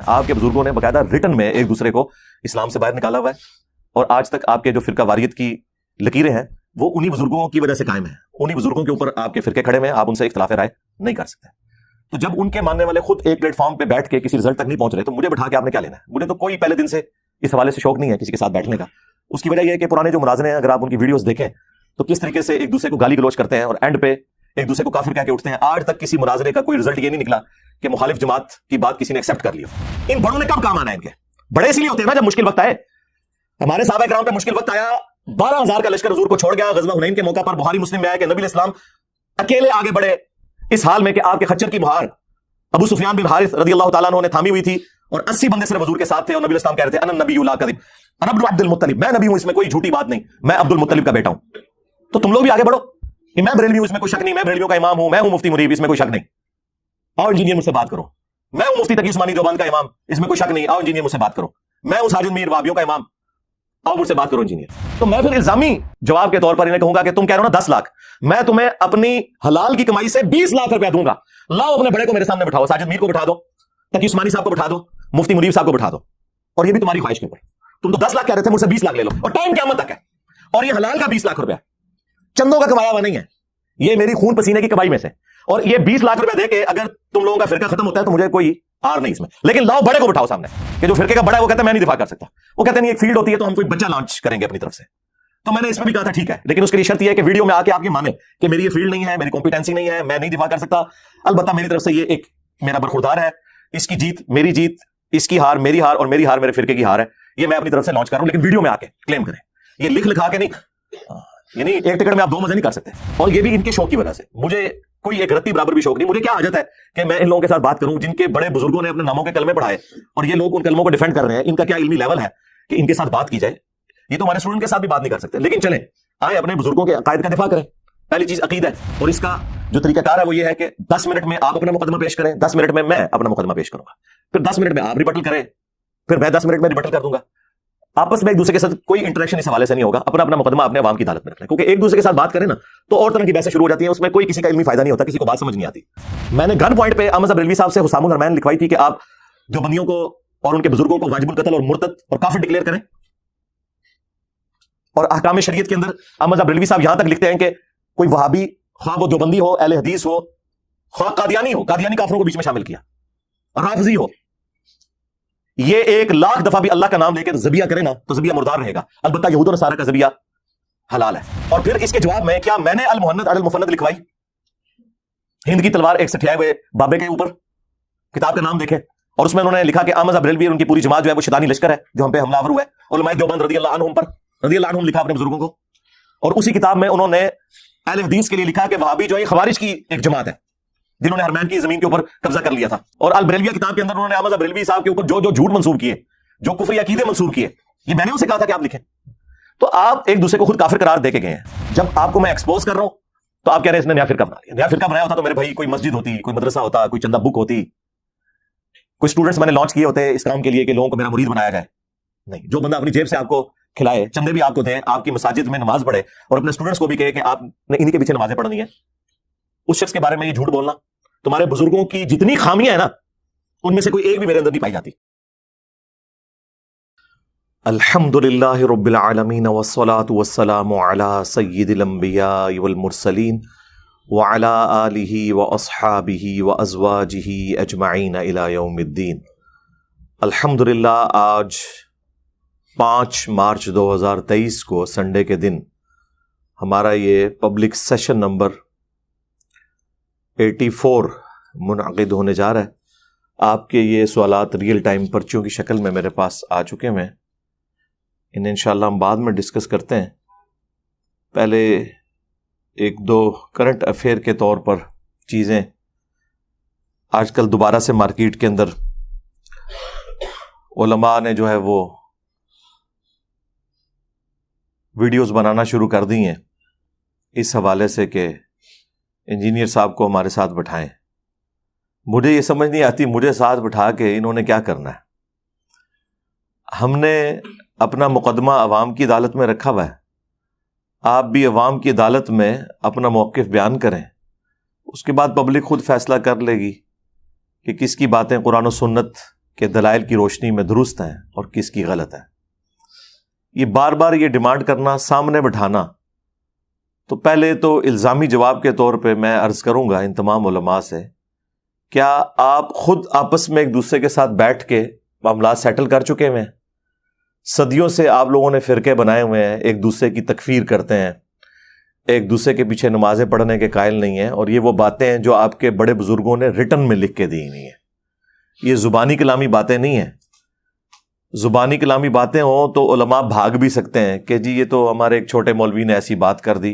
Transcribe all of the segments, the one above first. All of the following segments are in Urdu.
آپ کے بزرگوں نے باقاعدہ ریٹن میں ایک دوسرے کو اسلام سے باہر نکالا ہوا ہے، اور آج تک آپ کے جو فرقہ واریت کی لکیریں ہیں وہ انہی بزرگوں کی وجہ سے قائم ہیں، انہی بزرگوں کے اوپر آپ کے فرقے کھڑے ہوئے ہیں، آپ ان سے اختلاف رائے نہیں کر سکتے۔ تو جب ان کے ماننے والے خود ایک پلیٹ فارم پہ بیٹھ کے کسی رزلٹ تک نہیں پہنچ رہے تو مجھے بٹھا کے آپ نے کیا لینا ہے؟ مجھے تو کوئی پہلے دن سے اس حوالے سے شوق نہیں ہے کسی کے ساتھ بیٹھنے کا۔ اس کی وجہ یہ ہے کہ پرانے جو مناظرے ہیں اگر آپ ان کی ویڈیوز دیکھیں تو کس طریقے سے ایک دوسرے کو گالی گلوچ کرتے ہیں اور اینڈ پہ ایک دوسرے کو کافر کہہ کے اٹھتے ہیں۔ آج تک کسی مناظرے کا کوئی رزلٹ یہ نہیں نکلا کہ مخالف جماعت کی بات کسی نے ایکسپٹ کر لی ہو۔ ان بڑوں نے کب کام آنا ہے؟ ان کے بڑے اس لیے ہوتے ہیں نا جب مشکل وقت آئے۔ ہمارے صحابہ کرام پہ مشکل وقت آیا، 12,000 کا لشکر حضور کو چھوڑ گیا، غزوہ حنین کے موقع پر بخاری مسلم میں آیا کہ نبی علیہ السلام اکیلے آگے بڑھے اس حال میں کہ آپ کے خچر کی مہار ابو سفیان بن حارث رضی اللہ تعالیٰ عنہ نے تھامی ہوئی تھی اور 80 بندے صرف حضور کے ساتھ تھے، اور نبی علیہ السلام کہہ رہے تھے انا النبی لا کذب انا ابن عبد المطلب، میں نبی ہوں، اس میں کوئی جھوٹی بات نہیں، میں عبد المطلب کا بیٹا ہوں۔ تو تم لوگ بھی آگے بڑھو کہ میں بریلوی ہوں، اس میں کوئی شک نہیں، میں بریلویوں کا امام ہوں، میں ہوں مفتی مریب، اس میں کوئی شک نہیں، آؤ انجینئر مجھ سے بات کرو، میں ہوں مفتی تقی عثمانی دیوبند کا امام، اس میں کوئی شک نہیں، آؤ انجینئر مجھ سے بات کرو، میں ہوں ساجد میر وابیوں کا امام، آؤ مجھ سے بات کرو انجینئر۔ تو میں پھر الزامی جواب کے طور پر انہیں کہوں گا کہ تم کہہ رہے ہو نا 10 لاکھ، میں تمہیں اپنی حلال کی کمائی سے 20 لاکھ روپیہ دوں گا، لاؤ اپنے بڑے کو میرے سامنے بٹھاؤ، ساجد میر کو بٹھا دو، تقی عثمانی صاحب کو بٹھا دو، مفتی مریب صاحب کو بٹھا دو، اور یہ بھی تمہاری خواہش کے اوپر۔ تم تو 10 لاکھ کہہ رہے تھے، مجھ سے 20 لاکھ لے لو، اور ٹائم قیامت تک ہے، اور یہ حلال کا 20 لاکھ روپیہ چندوں کا کمایا ہوا نہیں ہے، یہ میری خون پسینے کی کمائی میں سے، اور یہ 20 لاکھ روپیہ دے کے اگر تم لوگوں کا فرقہ ختم ہوتا ہے تو مجھے کوئی آر نہیں اس میں، لیکن لاؤ بڑے کو بٹھاؤ سامنے، کہ جو فرقے کا بڑا ہے وہ کہتا ہے میں نہیں دفاع کر سکتا، وہ کہتے ہیں ایک فیلڈ ہوتی ہے تو ہم کوئی بچہ لانچ کریں گے اپنی طرف سے۔ تو میں نے اس میں بھی کہا تھا ٹھیک ہے، لیکن اس کے لیے شرط یہ ہے کہ ویڈیو میں آ کے آپ یہ مانیں کہ میری یہ فیلڈ نہیں ہے، میری کمپیٹنسی نہیں ہے، میں نہیں دفاع کر سکتا، البتہ میری طرف سے یہ ایک میرا برخوردار ہے، اس کی جیت میری جیت، اس کی ہار میری ہار، اور میری ہار میرے فرقے کی ہار ہے، یہ میں اپنی طرف سے لانچ کر رہا ہوں، لیکن ویڈیو میں آ کے کلیم کریں، یہ لکھ لکھا کے نہیں، یعنی ایک ٹکٹ میں آپ 2 مزے نہیں کر سکتے، اور یہ بھی ان کے شوق کی وجہ سے۔ مجھے کوئی ایک رتی برابر بھی شوق نہیں، مجھے کیا حاجت ہے کہ میں ان لوگوں کے ساتھ بات کروں جن کے بڑے بزرگوں نے اپنے ناموں کے کلمے پڑھائے اور یہ لوگ ان کلموں کو ڈیفینڈ کر رہے ہیں، ان کا کیا علمی لیول ہے کہ ان کے ساتھ بات کی جائے؟ یہ تو ہمارے اسٹوڈنٹ کے ساتھ بھی بات نہیں کر سکتے، لیکن چلیں آئے اپنے بزرگوں کے عقائد کا دفاع کریں۔ پہلی چیز عقیدہ ہے، اور اس کا جو طریقہ کار ہے وہ یہ ہے کہ 10 منٹ میں آپ اپنا مقدمہ پیش کریں، 10 منٹ میں اپنا مقدمہ پیش کروں گا، پھر 10 منٹ میں آپ ریبٹل کریں، پھر میں 10 منٹ میں ریبٹل کر دوں گا۔ آپس میں ایک دوسرے کے ساتھ کوئی انٹریکشن اس حوالے سے نہیں ہوگا، اپنا مقدمہ اپنے عوام کی عدالت میں رکھنا، کیونکہ ایک دوسرے کے ساتھ بات کریں نا تو اور طرح کی بحثیں شروع ہو جاتی ہیں، اس میں کوئی کسی کا علمی فائدہ نہیں ہوتا، کسی کو بات سمجھ نہیں آتی۔ میں نے گن پوائنٹ پہ احمد بریلوی صاحب سے حسام الحرمین لکھوائی تھی کہ آپ جو بندیوں کو اور ان کے بزرگوں کو واجب القتل اور مرتد اور کافر ڈکلیئر کریں، اور احکام شریعت کے اندر احمد بریلوی صاحب یہاں تک لکھتے ہیں کہ کوئی وہابی، خواہ وہ دیوبندی ہو، اہل حدیث ہو، خواہ قادیانی ہو، قادیانی کافروں کو بیچ میں شامل کیا، رافضی ہو، یہ 1,00,000 دفعہ بھی اللہ کا نام لے کے ذبیحہ کرے نا تو ذبیحہ مردار رہے گا، البتہ یہود و نصارہ کا ذبیحہ حلال ہے۔ اور پھر اس کے جواب میں کیا میں نے المہند علی المفند لکھوائی، ہند کی تلوار ایک سٹھائے ہوئے بابے کے اوپر، کتاب کا نام دیکھیں، اور اس میں انہوں نے لکھا کہ احمد بریلوی اور ان کی پوری جماعت جو ہے وہ شیطانی لشکر ہے جو ہم پہ حملہ آور ہوا ہے، علماء دیوبند رضی اللہ عنہم پر، رضی اللہ عنہم لکھا اپنے بزرگوں کو، اور اسی کتاب میں انہوں نے اہل حدیث کے لیے لکھا کہ وہابی جو ہے خوارج کی ایک جماعت ہے جنہوں نے حرمین کی زمین کے اوپر قبضہ کر لیا تھا، اور البریلویہ کتاب کے اندر انہوں نے احمد بریلوی صاحب کے اوپر جو جھوٹ منسوب کیے، جو کفری عقیدے منسوب کیے، یہ میں نے اسے کہا تھا کہ آپ لکھیں۔ تو آپ ایک دوسرے کو خود کافر قرار دے کے گئے ہیں، جب آپ کو میں ایکسپوز کر رہا ہوں تو آپ کہہ رہے ہیں اس نے نیا فرقہ بنا لیا، نیا فرقہ بنایا ہوتا تو میرے بھائی کوئی مسجد ہوتی، کوئی مدرسہ ہوتا، کوئی چندہ بک ہوتی، کوئی اسٹوڈنٹس میں نے لانچ کیے ہوتے اس کام کے لیے کہ لوگوں کو میرا مرید بنایا جائے۔ نہیں، جو بندہ اپنی جیب سے آپ کو کھلائے، چندے بھی آپ کو دیں، آپ کی مساجد میں نماز پڑھے اور اپنے اسٹوڈنٹس کو بھی کہے کہ آپ نے انہی کے پیچھے نمازیں پڑھنی ہے، اس شخص کے بارے میں یہ جھوٹ بولنا، تمہارے بزرگوں کی جتنی خامیاں ہیں نا ان میں سے کوئی ایک بھی میرے اندر نہیں پائی جاتی۔ الحمدللہ رب العالمین والصلاة والسلام علی سید الانبیاء والمرسلین وعلی آلہ واصحابہ وازواجہ اجمعین الی یوم الدین۔ الحمدللہ آج 5 مارچ 2023 کو سنڈے کے دن ہمارا یہ پبلک سیشن نمبر 84 منعقد ہونے جا رہا ہے۔ آپ کے یہ سوالات ریئل ٹائم پرچیوں کی شکل میں میرے پاس آ چکے ہیں، انہیں انشاءاللہ ہم بعد میں ڈسکس کرتے ہیں۔ پہلے 1-2 کرنٹ افیئر کے طور پر چیزیں، آج کل دوبارہ سے مارکیٹ کے اندر علماء نے جو ہے وہ ویڈیوز بنانا شروع کر دی ہیں اس حوالے سے کہ انجینئر صاحب کو ہمارے ساتھ بٹھائیں۔ مجھے یہ سمجھ نہیں آتی مجھے ساتھ بٹھا کے انہوں نے کیا کرنا ہے۔ ہم نے اپنا مقدمہ عوام کی عدالت میں رکھا ہوا ہے، آپ بھی عوام کی عدالت میں اپنا موقف بیان کریں، اس کے بعد پبلک خود فیصلہ کر لے گی کہ کس کی باتیں قرآن و سنت کہ دلائل کی روشنی میں درست ہیں اور کس کی غلط ہے. یہ بار بار یہ ڈیمانڈ کرنا، سامنے بٹھانا، تو پہلے تو الزامی جواب کے طور پہ میں عرض کروں گا ان تمام علماء سے، کیا آپ خود آپس میں ایک دوسرے کے ساتھ بیٹھ کے معاملات سیٹل کر چکے ہوئے ہیں؟ صدیوں سے آپ لوگوں نے فرقے بنائے ہوئے ہیں، ایک دوسرے کی تکفیر کرتے ہیں، ایک دوسرے کے پیچھے نمازیں پڑھنے کے قائل نہیں ہیں، اور یہ وہ باتیں ہیں جو آپ کے بڑے بزرگوں نے ریٹن میں لکھ کے دی ہوئی ہیں. یہ زبانی کلامی باتیں نہیں ہیں. زبانی کلامی باتیں ہوں تو علماء بھاگ بھی سکتے ہیں کہ جی یہ تو ہمارے ایک چھوٹے مولوی نے ایسی بات کر دی،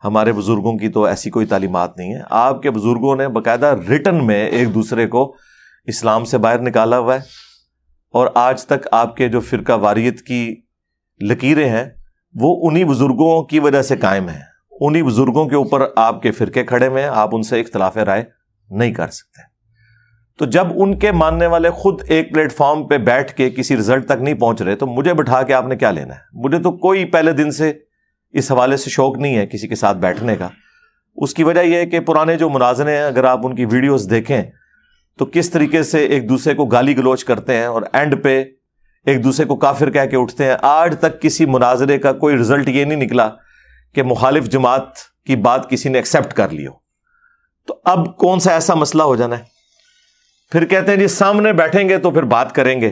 ہمارے بزرگوں کی تو ایسی کوئی تعلیمات نہیں ہے. آپ کے بزرگوں نے باقاعدہ ریٹن میں ایک دوسرے کو اسلام سے باہر نکالا ہوا ہے، اور آج تک آپ کے جو فرقہ واریت کی لکیریں ہیں وہ انہی بزرگوں کی وجہ سے قائم ہیں. انہی بزرگوں کے اوپر آپ کے فرقے کھڑے ہوئے ہیں، آپ ان سے اختلاف رائے نہیں کر سکتے. تو جب ان کے ماننے والے خود ایک پلیٹ فارم پہ بیٹھ کے کسی رزلٹ تک نہیں پہنچ رہے تو مجھے بٹھا کے آپ نے کیا لینا ہے؟ مجھے تو کوئی پہلے دن سے اس حوالے سے شوق نہیں ہے کسی کے ساتھ بیٹھنے کا. اس کی وجہ یہ ہے کہ پرانے جو مناظرے ہیں، اگر آپ ان کی ویڈیوز دیکھیں تو کس طریقے سے ایک دوسرے کو گالی گلوچ کرتے ہیں اور اینڈ پہ ایک دوسرے کو کافر کہہ کے اٹھتے ہیں. آج تک کسی مناظرے کا کوئی رزلٹ یہ نہیں نکلا کہ مخالف جماعت کی بات کسی نے ایکسیپٹ کر لی ہو. تو اب کون سا ایسا مسئلہ ہو جانا ہے؟ پھر کہتے ہیں جی سامنے بیٹھیں گے تو پھر بات کریں گے.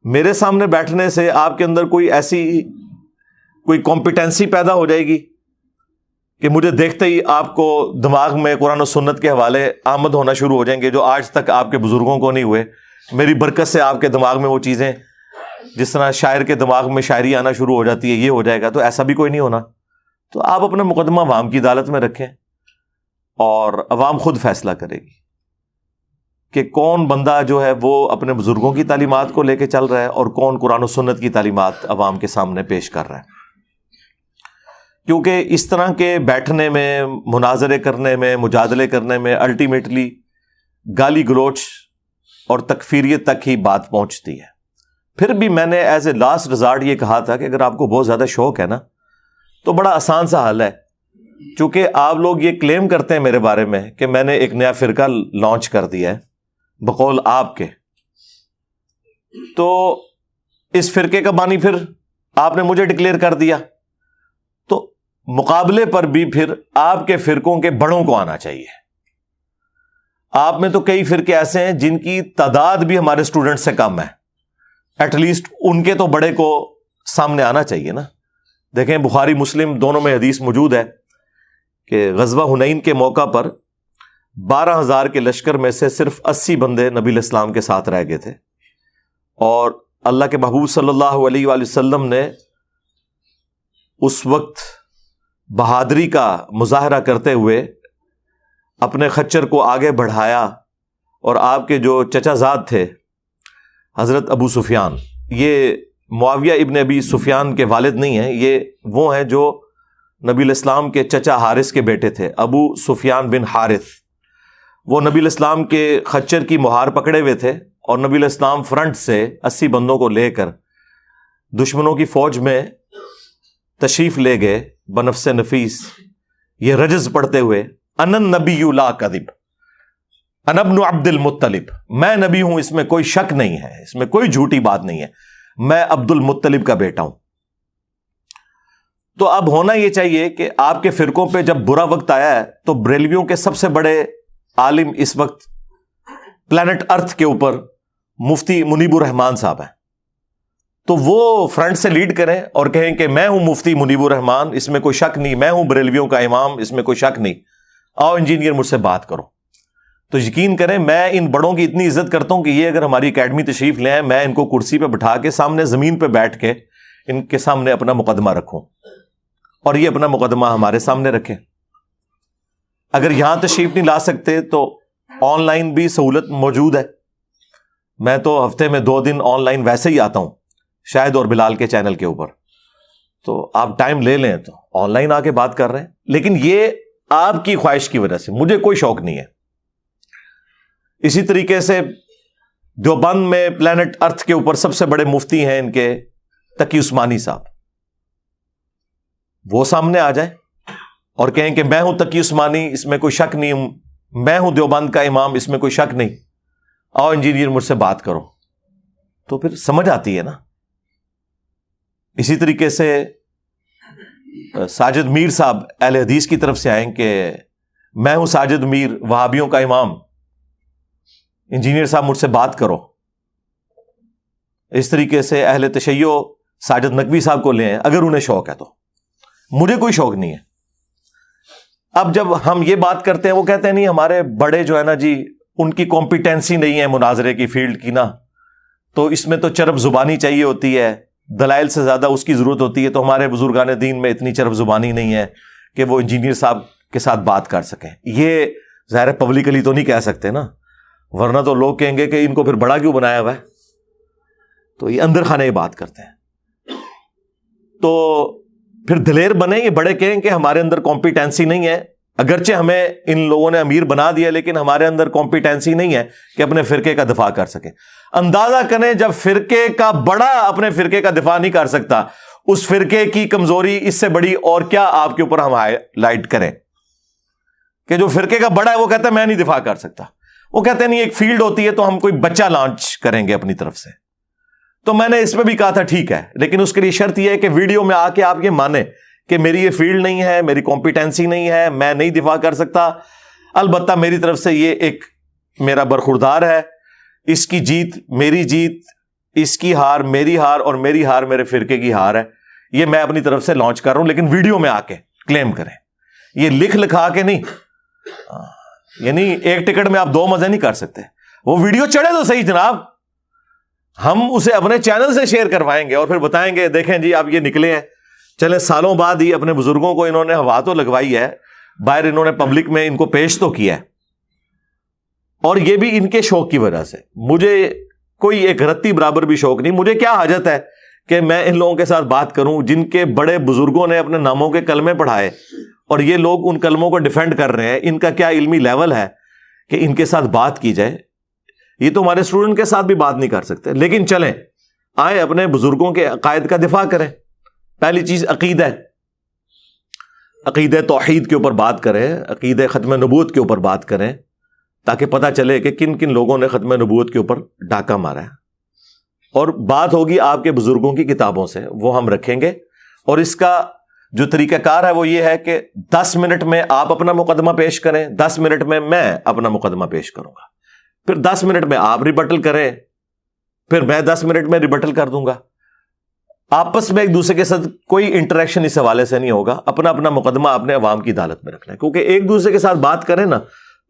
میرے سامنے بیٹھنے سے آپ کے اندر کوئی ایسی کوئی کمپیٹنسی پیدا ہو جائے گی کہ مجھے دیکھتے ہی آپ کو دماغ میں قرآن و سنت کے حوالے آمد ہونا شروع ہو جائیں گے جو آج تک آپ کے بزرگوں کو نہیں ہوئے. میری برکت سے آپ کے دماغ میں وہ چیزیں، جس طرح شاعر کے دماغ میں شاعری آنا شروع ہو جاتی ہے، یہ ہو جائے گا. تو ایسا بھی کوئی نہیں ہونا. تو آپ اپنا مقدمہ عوام کی عدالت میں رکھیں اور عوام خود فیصلہ کرے گی کہ کون بندہ جو ہے وہ اپنے بزرگوں کی تعلیمات کو لے کے چل رہا ہے اور کون قرآن و سنت کی تعلیمات عوام کے سامنے پیش کر رہا ہے. کیونکہ اس طرح کے بیٹھنے میں، مناظرے کرنے میں، مجادلے کرنے میں الٹیمیٹلی گالی گلوچ اور تکفیریت تک ہی بات پہنچتی ہے. پھر بھی میں نے ایز اے لاسٹ ریزارٹ یہ کہا تھا کہ اگر آپ کو بہت زیادہ شوق ہے نا تو بڑا آسان سا حل ہے. چونکہ آپ لوگ یہ کلیم کرتے ہیں میرے بارے میں کہ میں نے ایک نیا فرقہ لانچ کر دیا ہے بقول آپ کے، تو اس فرقے کا بانی پھر آپ نے مجھے ڈکلیئر کر دیا، تو مقابلے پر بھی پھر آپ کے فرقوں کے بڑوں کو آنا چاہیے. آپ میں تو کئی فرقے ایسے ہیں جن کی تعداد بھی ہمارے اسٹوڈنٹ سے کم ہے، ایٹ لیسٹ ان کے تو بڑے کو سامنے آنا چاہیے نا. دیکھیں بخاری مسلم دونوں میں حدیث موجود ہے کہ غزوہ حنین کے موقع پر 12,000 کے لشکر میں سے صرف 80 بندے نبی علیہ السلام کے ساتھ رہ گئے تھے، اور اللہ کے محبوب صلی اللہ علیہ وآلہ وسلم نے اس وقت بہادری کا مظاہرہ کرتے ہوئے اپنے خچر کو آگے بڑھایا، اور آپ کے جو چچا زاد تھے حضرت ابو سفیان، یہ معاویہ ابن ابی سفیان کے والد نہیں ہیں، یہ وہ ہیں جو نبی علیہ السلام کے چچا حارث کے بیٹے تھے، ابو سفیان بن حارث. وہ نبی علیہ السلام کے خچر کی مہار پکڑے ہوئے تھے، اور نبی علیہ السلام فرنٹ سے 80 بندوں کو لے کر دشمنوں کی فوج میں تشریف لے گئے بنفس نفیس، یہ رجز پڑھتے ہوئے انا النبی لا کذب انا ابن عبد المطلب، میں نبی ہوں، اس میں کوئی شک نہیں ہے، اس میں کوئی جھوٹی بات نہیں ہے، میں عبد المطلب کا بیٹا ہوں. تو اب ہونا یہ چاہیے کہ آپ کے فرقوں پہ جب برا وقت آیا ہے تو بریلویوں کے سب سے بڑے عالم اس وقت پلانٹ ارتھ کے اوپر مفتی منیب الرحمان صاحب ہیں، تو وہ فرنٹ سے لیڈ کریں اور کہیں کہ میں ہوں مفتی منیب الرحمان، اس میں کوئی شک نہیں، میں ہوں بریلویوں کا امام، اس میں کوئی شک نہیں، آؤ انجینئر مجھ سے بات کرو. تو یقین کریں میں ان بڑوں کی اتنی عزت کرتا ہوں کہ یہ اگر ہماری اکیڈمی تشریف لے آئیں، میں ان کو کرسی پہ بٹھا کے سامنے زمین پہ بیٹھ کے ان کے سامنے اپنا مقدمہ رکھوں اور یہ اپنا مقدمہ ہمارے سامنے رکھیں. اگر یہاں تشریف نہیں لا سکتے تو آن لائن بھی سہولت موجود ہے. میں تو ہفتے میں 2 دن آن لائن ویسے ہی آتا ہوں شاہد اور بلال کے چینل کے اوپر، تو آپ ٹائم لے لیں تو آن لائن آ کے بات کر رہے ہیں. لیکن یہ آپ کی خواہش کی وجہ سے، مجھے کوئی شوق نہیں ہے. اسی طریقے سے دیوبند میں پلانٹ ارتھ کے اوپر سب سے بڑے مفتی ہیں ان کے تقی عثمانی صاحب، وہ سامنے آ جائیں اور کہیں کہ میں ہوں تقی عثمانی، اس میں کوئی شک نہیں، میں ہوں دیوبند کا امام، اس میں کوئی شک نہیں. آؤ انجینئر مجھ سے بات کرو، تو پھر سمجھ آتی ہے نا. اسی طریقے سے ساجد میر صاحب اہل حدیث کی طرف سے آئیں کہ میں ہوں ساجد میر، وہابیوں کا امام، انجینئر صاحب مجھ سے بات کرو. اس طریقے سے اہل تشیع ساجد نقوی صاحب کو لیں اگر انہیں شوق ہے تو. مجھے کوئی شوق نہیں ہے. اب جب ہم یہ بات کرتے ہیں وہ کہتے ہیں نہیں ہمارے بڑے جو ہے نا جی ان کی کمپیٹنسی نہیں ہے مناظرے کی فیلڈ کی نا، تو اس میں تو چرب زبانی چاہیے ہوتی ہے، دلائل سے زیادہ اس کی ضرورت ہوتی ہے، تو ہمارے بزرگان دین میں اتنی چرب زبانی نہیں ہے کہ وہ انجینئر صاحب کے ساتھ بات کر سکیں. یہ ظاہر پبلکلی تو نہیں کہہ سکتے نا، ورنہ تو لوگ کہیں گے کہ ان کو پھر بڑا کیوں بنایا ہوا ہے. تو یہ اندر خانے یہ بات کرتے ہیں. تو پھر دلیر بنے، یہ بڑے کہیں کہ ہمارے اندر کمپیٹنسی نہیں ہے، اگرچہ ہمیں ان لوگوں نے امیر بنا دیا لیکن ہمارے اندر کمپیٹنسی نہیں ہے کہ اپنے فرقے کا دفاع کر سکیں. اندازہ کریں جب فرقے کا بڑا اپنے فرقے کا دفاع نہیں کر سکتا، اس فرقے کی کمزوری اس سے بڑی اور کیا آپ کے اوپر ہم ہائیلائٹ کریں کہ جو فرقے کا بڑا ہے وہ کہتا ہے میں نہیں دفاع کر سکتا. وہ کہتے ہیں نہیں ایک فیلڈ ہوتی ہے تو ہم کوئی بچہ لانچ کریں گے اپنی طرف سے. تو میں نے اس میں بھی کہا تھا ٹھیک ہے، لیکن اس کے لیے شرط یہ ہے کہ ویڈیو میں آ کے آپ یہ مانیں کہ میری یہ فیلڈ نہیں ہے، میری کمپیٹنسی نہیں ہے، میں نہیں دفاع کر سکتا. البتہ میری طرف سے یہ ایک میرا برخوردار ہے، اس کی جیت میری جیت، اس کی ہار میری ہار، اور میری ہار میرے فرقے کی ہار ہے. یہ میں اپنی طرف سے لانچ کر رہا ہوں، لیکن ویڈیو میں آ کے کلیم کریں، یہ لکھ لکھا کے نہیں. یعنی ایک ٹکٹ میں آپ 2 مزے نہیں کر سکتے. وہ ویڈیو چڑھے تو صحیح جناب، ہم اسے اپنے چینل سے شیئر کروائیں گے اور پھر بتائیں گے دیکھیں جی آپ یہ نکلے ہیں. چلے سالوں بعد ہی اپنے بزرگوں کو انہوں نے ہوا تو لگوائی ہے، باہر انہوں نے پبلک میں ان کو پیش تو کیا ہے، اور یہ بھی ان کے شوق کی وجہ سے. مجھے کوئی ایک رتی برابر بھی شوق نہیں. مجھے کیا حاجت ہے کہ میں ان لوگوں کے ساتھ بات کروں جن کے بڑے بزرگوں نے اپنے ناموں کے کلمے پڑھائے اور یہ لوگ ان کلموں کو ڈیفینڈ کر رہے ہیں. ان کا کیا علمی لیول ہے کہ ان کے ساتھ بات کی جائے. یہ تو ہمارے اسٹوڈنٹ کے ساتھ بھی بات نہیں کر سکتے. لیکن چلیں آئے اپنے بزرگوں کے عقائد کا دفاع کریں. پہلی چیز عقیدہ، عقیدہ توحید کے اوپر بات کریں، عقیدہ ختم نبوت کے اوپر بات کریں، تاکہ پتہ چلے کہ کن کن لوگوں نے ختم نبوت کے اوپر ڈاکہ مارا ہے. اور بات ہوگی آپ کے بزرگوں کی کتابوں سے، وہ ہم رکھیں گے. اور اس کا جو طریقہ کار ہے وہ یہ ہے کہ 10 منٹ میں آپ اپنا مقدمہ پیش کریں، 10 منٹ میں میں اپنا مقدمہ پیش کروں گا، پھر 10 منٹ میں آپ ریبٹل کریں، پھر میں 10 منٹ میں ریبٹل کر دوں گا. آپس میں ایک دوسرے کے ساتھ کوئی انٹریکشن اس حوالے سے نہیں ہوگا. اپنا اپنا مقدمہ اپنے عوام کی عدالت میں رکھنا ہے، کیونکہ ایک دوسرے کے ساتھ بات کریں نا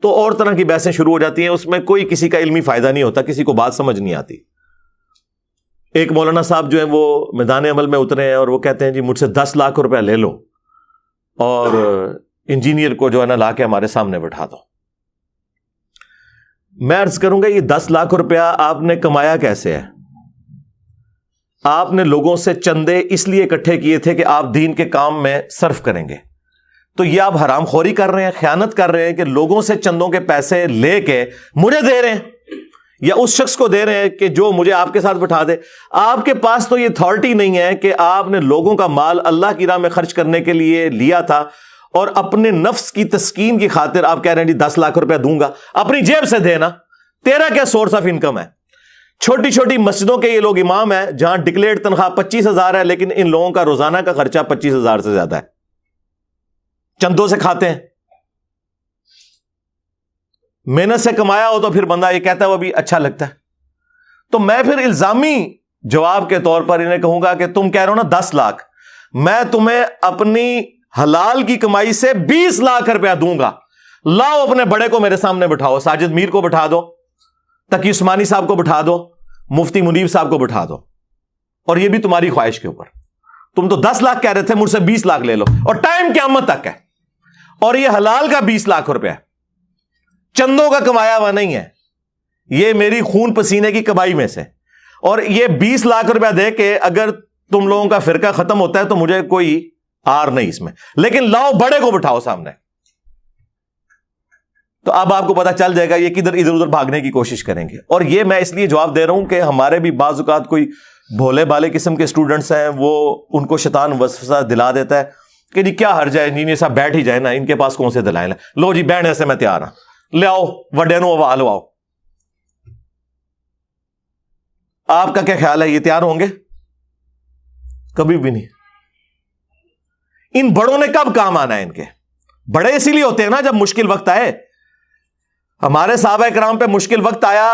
تو اور طرح کی بحثیں شروع ہو جاتی ہیں، اس میں کوئی کسی کا علمی فائدہ نہیں ہوتا، کسی کو بات سمجھ نہیں آتی. ایک مولانا صاحب جو ہیں وہ میدان عمل میں اترے ہیں اور وہ کہتے ہیں جی مجھ سے 10 لاکھ روپیہ لے لو اور انجینئر کو جو ہے نا لا کے ہمارے سامنے بٹھا دو. میں عرض کروں گا یہ 10 لاکھ روپیہ آپ نے کمایا کیسے ہے؟ آپ نے لوگوں سے چندے اس لیے اکٹھے کیے تھے کہ آپ دین کے کام میں صرف کریں گے. تو یہ آپ حرام خوری کر رہے ہیں، خیانت کر رہے ہیں کہ لوگوں سے چندوں کے پیسے لے کے مجھے دے رہے ہیں یا اس شخص کو دے رہے ہیں کہ جو مجھے آپ کے ساتھ بٹھا دے. آپ کے پاس تو یہ اتھارٹی نہیں ہے کہ آپ نے لوگوں کا مال اللہ کی راہ میں خرچ کرنے کے لیے لیا تھا اور اپنے نفس کی تسکین کی خاطر آپ کہہ رہے ہیں جی 10 لاکھ روپیہ دوں گا. اپنی جیب سے دینا، تیرا کیا سورس آف انکم ہے؟ چھوٹی چھوٹی مسجدوں کے یہ لوگ امام ہیں جہاں ڈکلیئرڈ تنخواہ 25,000 ہے، لیکن ان لوگوں کا روزانہ کا خرچہ 25,000 سے زیادہ ہے، چندوں سے کھاتے ہیں. محنت سے کمایا ہو تو پھر بندہ یہ کہتا ہے وہ بھی اچھا لگتا ہے. تو میں پھر الزامی جواب کے طور پر انہیں کہوں گا کہ تم کہہ رہے ہو نا 10 لاکھ، میں تمہیں اپنی حلال کی کمائی سے 20 لاکھ روپیہ دوں گا. لاؤ اپنے بڑے کو میرے سامنے بٹھاؤ، ساجد میر کو بٹھا دو، تقی عثمانی صاحب کو بٹھا دو، مفتی منیب صاحب کو بٹھا دو. اور یہ بھی تمہاری خواہش کے اوپر. تم تو 10 لاکھ کہہ رہے تھے، مجھ سے 20 لاکھ لے لو، اور ٹائم قیامت تک ہے. اور یہ حلال کا 20 لاکھ روپیہ چندوں کا کمایا ہوا نہیں ہے، یہ میری خون پسینے کی کمائی میں سے. اور یہ 20 لاکھ روپیہ دے کے اگر تم لوگوں کا فرقہ ختم ہوتا ہے تو مجھے کوئی آر نہیں اس میں، لیکن لاؤ بڑے کو بٹھاؤ سامنے. تو اب آپ کو پتا چل جائے گا یہ کدھر ادھر ادھر بھاگنے کی کوشش کریں گے. اور یہ میں اس لیے جواب دے رہا ہوں کہ ہمارے بھی بعض اوقات کوئی بھولے بالے قسم کے اسٹوڈنٹس ہیں، وہ ان کو شیطان وسوسہ دلا دیتا ہے کہ جی کیا حرج ہے، انجینئر صاحب بیٹھ ہی جائے نا، ان کے پاس کون سے دلائل ہیں، لو جی بہن ایسے میں تیار ہوں، لے آؤ وڈے نو آواز آؤ. آپ کا کیا خیال ہے, یہ تیار ہوں گے؟ کبھی بھی نہیں. ان بڑوں نے کب کام آنا ہے؟ ان کے بڑے اسی لیے ہوتے ہیں نا جب مشکل وقت آئے. ہمارے صحابہ کرام پہ مشکل وقت آیا,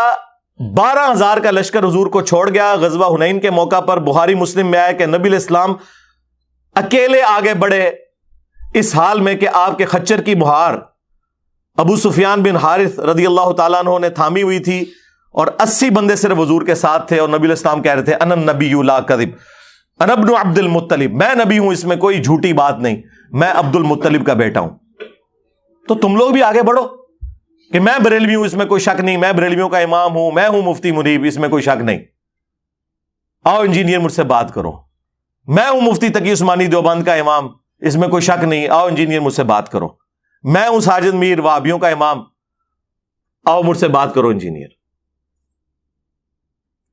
12,000 کا لشکر حضور کو چھوڑ گیا. غزوہ حنین کے موقع پر بخاری مسلم میں آیا کہ نبی علیہ السلام اکیلے آگے بڑھے اس حال میں کہ آپ کے خچر کی مہار ابو سفیان بن حارث رضی اللہ تعالیٰ عنہ نے تھامی ہوئی تھی, اور 80 بندے صرف حضور کے ساتھ تھے, اور نبی علیہ السلام کہہ رہے تھے انا النبی لا کذب انا ابن عبد المطلب, میں نبی ہوں, اس میں کوئی جھوٹی بات نہیں, میں عبد المطلب کا بیٹا ہوں. تو تم لوگ بھی آگے بڑھو کہ میں بریلوی ہوں, اس میں کوئی شک نہیں, میں بریلویوں کا امام ہوں, میں ہوں مفتی منیب, اس میں کوئی شک نہیں. آؤ انجینئر مجھ سے بات کرو, میں ہوں مفتی تقی عثمانی دیوبند کا امام, اس میں کوئی شک نہیں, آؤ انجینئر مجھ سے بات کرو. میں ہوں ساجد میر وہابیوں کا امام, آؤ مجھ سے بات کرو انجینئر.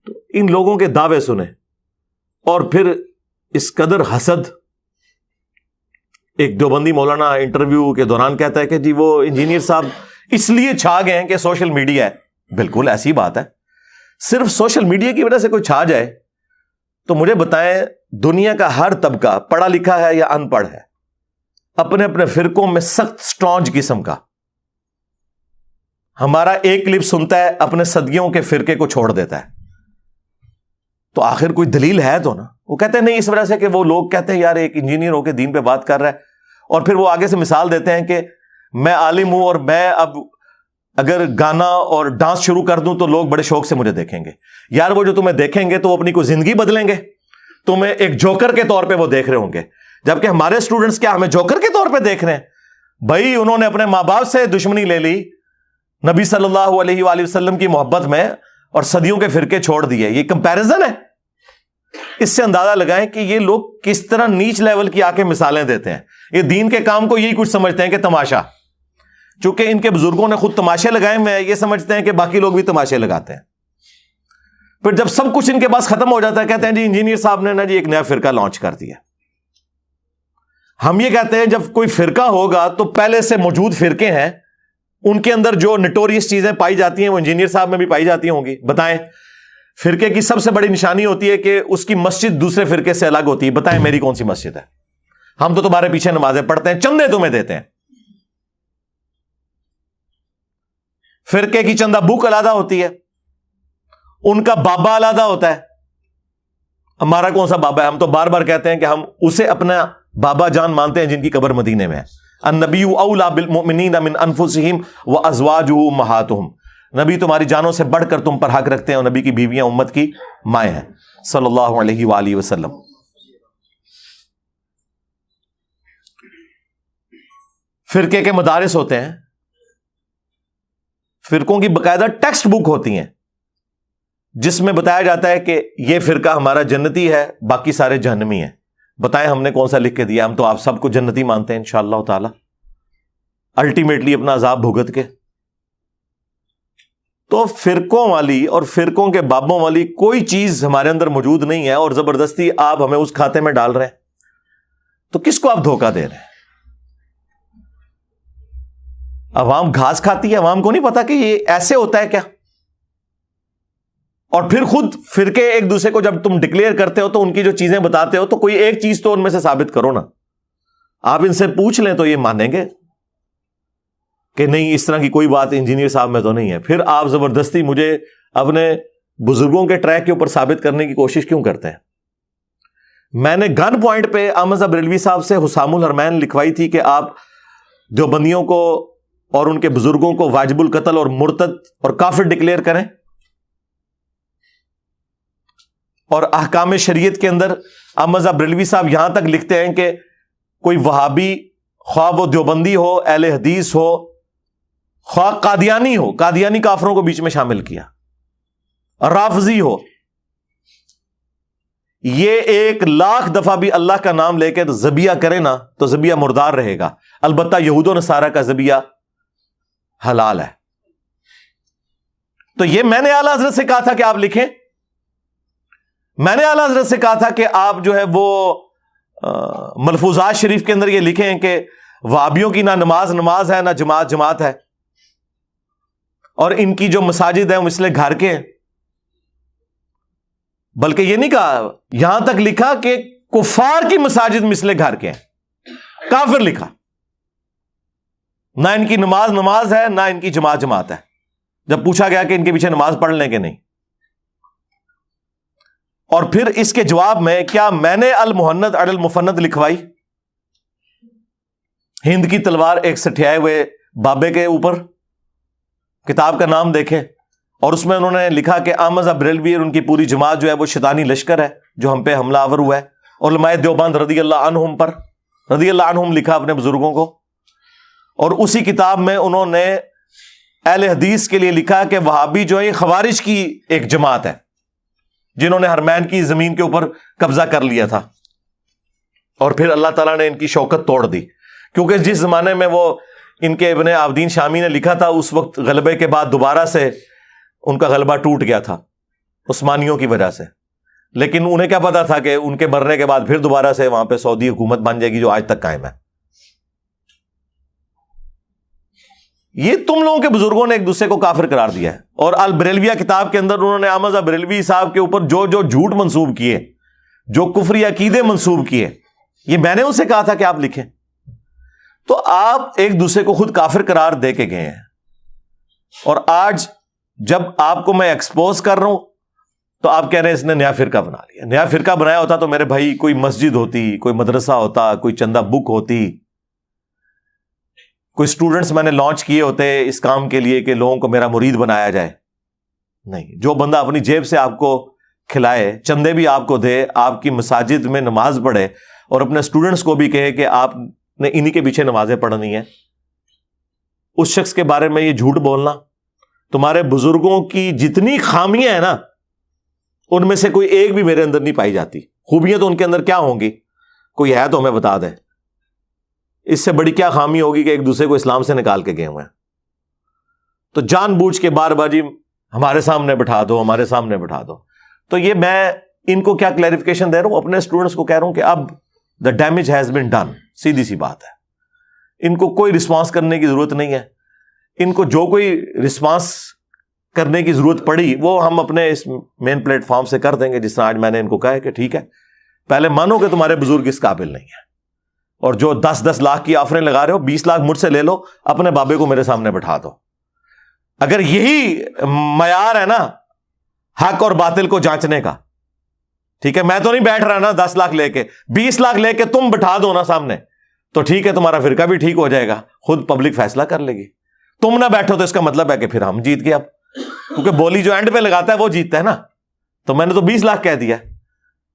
تو ان لوگوں کے دعوے سنے, اور پھر اس قدر حسد. ایک دیوبندی مولانا انٹرویو کے دوران کہتا ہے کہ جی وہ انجینئر صاحب اس لیے چھا گئے ہیں کہ سوشل میڈیا ہے. بالکل ایسی بات ہے, صرف سوشل میڈیا کی وجہ سے کوئی چھا جائے تو مجھے بتائیں, دنیا کا ہر طبقہ پڑھا لکھا ہے یا ان پڑھ ہے, اپنے اپنے فرقوں میں سخت سٹرانج قسم کا. ہمارا ایک کلپ سنتا ہے, اپنے صدیوں کے فرقے کو چھوڑ دیتا ہے. تو آخر کوئی دلیل ہے تو نا. وہ کہتے ہیں نہیں, اس وجہ سے کہ وہ لوگ کہتے ہیں یار ایک انجینئر ہو کے دین پہ بات کر رہا ہے, اور پھر وہ آگے سے مثال دیتے ہیں کہ میں عالم ہوں اور میں اب اگر گانا اور ڈانس شروع کر دوں تو لوگ بڑے شوق سے مجھے دیکھیں گے. یار وہ جو تمہیں دیکھیں گے تو وہ اپنی کوئی زندگی بدلیں گے, تمہیں ایک جوکر کے طور پہ وہ دیکھ رہے ہوں گے, جبکہ ہمارے اسٹوڈنٹس کیا ہمیں جوکر کے طور پہ دیکھ رہے ہیں؟ بھائی انہوں نے اپنے ماں باپ سے دشمنی لے لی نبی صلی اللہ علیہ وآلہ وسلم کی محبت میں, اور صدیوں کے فرقے چھوڑ دیے. یہ کمپیرزن ہے. اس سے اندازہ لگائیں کہ یہ لوگ کس طرح نیچ لیول کی آ کے مثالیں دیتے ہیں. یہ دین کے کام کو یہی کچھ سمجھتے ہیں کہ تماشا. چونکہ ان کے بزرگوں نے خود تماشے لگائے ہوئے ہیں, یہ سمجھتے ہیں کہ باقی لوگ بھی تماشے لگاتے ہیں. پھر جب سب کچھ ان کے پاس ختم ہو جاتا ہے, کہتے ہیں جی انجینئر صاحب نے نا جی ایک نیا فرقہ لانچ کر دیا. ہم یہ کہتے ہیں جب کوئی فرقہ ہوگا تو پہلے سے موجود فرقے ہیں, ان کے اندر جو نٹوریس چیزیں پائی جاتی ہیں وہ انجینئر صاحب میں بھی پائی جاتی ہوں گی. بتائیں, فرقے کی سب سے بڑی نشانی ہوتی ہے کہ اس کی مسجد دوسرے فرقے سے الگ ہوتی ہے. بتائیں میری کون سی مسجد ہے؟ ہم تو تمہارے پیچھے نمازیں پڑھتے ہیں, چندے تمہیں دیتے ہیں. فرقے کی چندہ بک علیحدہ ہوتی ہے, ان کا بابا علیحدہ ہوتا ہے. ہمارا کون سا بابا ہے؟ ہم تو بار بار کہتے ہیں کہ ہم اسے اپنا بابا جان مانتے ہیں جن کی قبر مدینے میں ہے. النبی اولی بالمؤمنین من انفسہم وازواجہ امہاتہم, نبی تمہاری جانوں سے بڑھ کر تم پر حق رکھتے ہیں, اور نبی کی بیویاں امت کی مائیں ہیں صلی اللہ علیہ وآلہ وسلم. فرقے کے مدارس ہوتے ہیں, فرقوں کی باقاعدہ ٹیکسٹ بک ہوتی ہیں جس میں بتایا جاتا ہے کہ یہ فرقہ ہمارا جنتی ہے, باقی سارے جہنمی ہیں. بتائیں ہم نے کون سا لکھ کے دیا؟ ہم تو آپ سب کو جنتی مانتے ہیں انشاءاللہ تعالی, الٹیمیٹلی اپنا عذاب بھگت کے. تو فرقوں والی اور فرقوں کے بابوں والی کوئی چیز ہمارے اندر موجود نہیں ہے, اور زبردستی آپ ہمیں اس کھاتے میں ڈال رہے ہیں. تو کس کو آپ دھوکہ دے رہے ہیں؟ عوام گھاس کھاتی ہے, عوام کو نہیں پتا کہ یہ ایسے ہوتا ہے کیا. اور پھر خود فرقے ایک دوسرے کو جب تم ڈکلیئر کرتے ہو تو ان کی جو چیزیں بتاتے ہو تو کوئی ایک چیز تو ان میں سے ثابت کرو نا. آپ ان سے پوچھ لیں تو یہ مانیں گے کہ نہیں اس طرح کی کوئی بات انجینئر صاحب میں تو نہیں ہے. پھر آپ زبردستی مجھے اپنے بزرگوں کے ٹریک کے اوپر ثابت کرنے کی کوشش کیوں کرتے ہیں؟ میں نے گن پوائنٹ پہ احمد صاحب بریلوی صاحب سے حسام الحرمین لکھوائی تھی کہ آپ دیوبندیوں کو اور ان کے بزرگوں کو واجب القتل اور مرتد اور کافر ڈکلیئر کریں, اور احکام شریعت کے اندر احمد صاحب بریلوی صاحب یہاں تک لکھتے ہیں کہ کوئی وہابی, خواہ وہ دیوبندی ہو, اہل حدیث ہو, خواہ قادیانی ہو, قادیانی کافروں کو بیچ میں شامل کیا, رافضی ہو, یہ 1,00,000 دفعہ بھی اللہ کا نام لے کے ذبیحہ کرے نا تو ذبیحہ مردار رہے گا. البتہ یہود و نصارہ کا ذبیحہ حلال ہے. تو یہ میں نے اعلیٰ حضرت سے کہا تھا کہ آپ لکھیں, میں نے اعلیٰ حضرت سے کہا تھا کہ آپ جو ہے وہ ملفوظات شریف کے اندر یہ لکھیں کہ وہابیوں کی نہ نماز ہے, نہ جماعت ہے, اور ان کی جو مساجد ہیں وہ مثل گھر کے ہیں. بلکہ یہ نہیں کہا، یہاں تک لکھا کہ کفار کی مساجد مثل گھر کے ہیں، کافر لکھا. نہ ان کی نماز ہے، نہ ان کی جماعت ہے. جب پوچھا گیا کہ ان کے پیچھے نماز پڑھ لیں کہ نہیں، اور پھر اس کے جواب میں کیا میں نے المہند علی المفند لکھوائی، ہند کی تلوار ایک سٹھیائے ہوئے بابے کے اوپر، کتاب کا نام دیکھیں، اور اس میں انہوں نے لکھا کہ احمد بریلوی اور ان کی پوری جماعت جو ہے وہ شیطانی لشکر ہے جو ہم پہ حملہ آور ہوا ہے. علماء دیوبند رضی اللہ عنہم پر رضی اللہ عنہم لکھا اپنے بزرگوں کو. اور اسی کتاب میں انہوں نے اہل حدیث کے لیے لکھا کہ وہابی جو ہے یہ خوارج کی ایک جماعت ہے جنہوں نے حرمین کی زمین کے اوپر قبضہ کر لیا تھا، اور پھر اللہ تعالیٰ نے ان کی شوکت توڑ دی. کیونکہ جس زمانے میں وہ ان کے ابن عابدین شامی نے لکھا تھا، اس وقت غلبے کے بعد دوبارہ سے ان کا غلبہ ٹوٹ گیا تھا عثمانیوں کی وجہ سے. لیکن انہیں کیا پتا تھا کہ ان کے مرنے کے بعد پھر دوبارہ سے وہاں پہ سعودی حکومت بن جائے گی جو آج تک قائم ہے. یہ تم لوگوں کے بزرگوں نے ایک دوسرے کو کافر قرار دیا ہے. اور البریلویہ کتاب کے اندر انہوں نے احمد بریلوی صاحب کے اوپر جو جو جھوٹ منسوب کیے، جو کفری عقیدے منسوب کیے، یہ میں نے ان سے کہا تھا کہ آپ لکھیں. تو آپ ایک دوسرے کو خود کافر قرار دے کے گئے ہیں. اور آج جب آپ کو میں ایکسپوز کر رہا ہوں تو آپ کہہ رہے ہیں اس نے نیا فرقہ بنا لیا. نیا فرقہ بنایا ہوتا تو میرے بھائی کوئی مسجد ہوتی، کوئی مدرسہ ہوتا، کوئی چندہ بک ہوتی، کوئی سٹوڈنٹس میں نے لانچ کیے ہوتے اس کام کے لیے کہ لوگوں کو میرا مرید بنایا جائے. نہیں، جو بندہ اپنی جیب سے آپ کو کھلائے، چندے بھی آپ کو دے، آپ کی مساجد میں نماز پڑھے، اور اپنے سٹوڈنٹس کو بھی کہے کہ آپ نے انہی کے پیچھے نمازیں پڑھنی ہیں، اس شخص کے بارے میں یہ جھوٹ بولنا. تمہارے بزرگوں کی جتنی خامیاں ہیں نا، ان میں سے کوئی ایک بھی میرے اندر نہیں پائی جاتی. خوبیاں تو ان کے اندر کیا ہوں گی، کوئی ہے تو ہمیں بتا دیں. اس سے بڑی کیا خامی ہوگی کہ ایک دوسرے کو اسلام سے نکال کے گئے ہوئے ہیں. تو جان بوجھ کے بار بار جی ہمارے سامنے بٹھا دو، ہمارے سامنے بٹھا دو. تو یہ میں ان کو کیا کلیریفیکیشن دے رہا ہوں، اپنے اسٹوڈنٹس کو کہہ رہا ہوں کہ اب the damage has been done. سیدھی سی بات ہے، ان کو کوئی رسپانس کرنے کی ضرورت نہیں ہے. ان کو جو کوئی رسپانس کرنے کی ضرورت پڑی وہ ہم اپنے اس مین پلیٹ فارم سے کر دیں گے، جس طرح آج میں نے ان کو کہا ہے کہ ٹھیک ہے، پہلے مانو کہ تمہارے بزرگ اس قابل نہیں ہیں، اور جو 10-10 لاکھ کی آفریں لگا رہے ہو، 20 لاکھ مجھ سے لے لو، اپنے بابے کو میرے سامنے بٹھا دو. اگر یہی معیار ہے نا حق اور باطل کو جانچنے کا، ٹھیک ہے، میں تو نہیں بیٹھ رہا نا 10 لاکھ لے کے، 20 لاکھ لے کے تم بٹھا دو نا سامنے، تو ٹھیک ہے، تمہارا فرقہ بھی ٹھیک ہو جائے گا، خود پبلک فیصلہ کر لے گی. تم نہ بیٹھو تو اس کا مطلب ہے کہ پھر ہم جیت گئے. اب کیونکہ بولی جو اینڈ پہ لگاتا ہے وہ جیتتا ہے نا. تو میں نے تو 20 لاکھ کہہ دیا،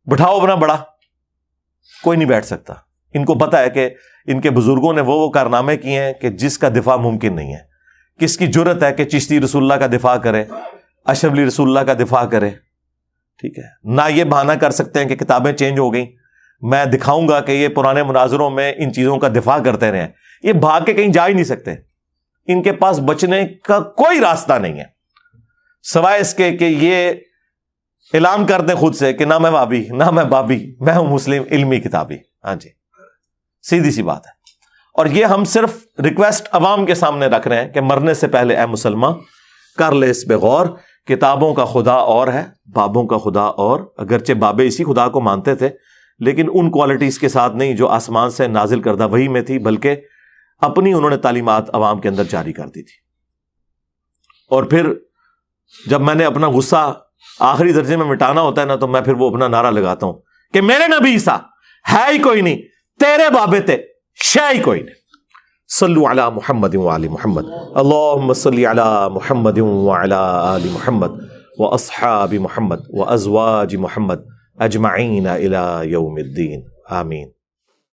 بٹھاؤ اپنا بڑا، کوئی نہیں بیٹھ سکتا. ان کو پتا ہے کہ ان کے بزرگوں نے وہ کارنامے کیے ہیں کہ جس کا دفاع ممکن نہیں ہے. کس کی جرت ہے کہ چشتی رسول اللہ کا دفاع کرے، اشرف علی رسول اللہ کا دفاع کرے؟ ٹھیک ہے، نہ یہ بہانہ کر سکتے ہیں کہ کتابیں چینج ہو گئیں، میں دکھاؤں گا کہ یہ پرانے مناظروں میں ان چیزوں کا دفاع کرتے رہے ہیں. یہ بھاگ کے کہیں جا ہی نہیں سکتے. ان کے پاس بچنے کا کوئی راستہ نہیں ہے سوائے اس کے کہ یہ اعلان کر دیں خود سے کہ نہ میں وابی، نہ میں بابی، میں ہوں مسلم علمی کتابی. ہاں جی، سیدھی سی بات ہے. اور یہ ہم صرف ریکویسٹ عوام کے سامنے رکھ رہے ہیں کہ مرنے سے پہلے اے مسلمان کر لے اس پہ غور. کتابوں کا خدا اور ہے، بابوں کا خدا اور. اگرچہ بابے اسی خدا کو مانتے تھے لیکن ان کوالٹیز کے ساتھ نہیں جو آسمان سے نازل کردہ وحی میں تھی، بلکہ اپنی انہوں نے تعلیمات عوام کے اندر جاری کر دی تھی. اور پھر جب میں نے اپنا غصہ آخری درجے میں مٹانا ہوتا ہے نا، تو میں پھر وہ اپنا نعرہ لگاتا ہوں کہ میرے نبی عیسیٰ ہے ہی کوئی نہیں، تیرے بابے تے شے ہی کوئی نہیں. صلو علی محمد وآل محمد، اللہم صلی علی محمد وعلی آل محمد واصحاب محمد وازواج محمد اجمعین الی یوم الدین، آمین.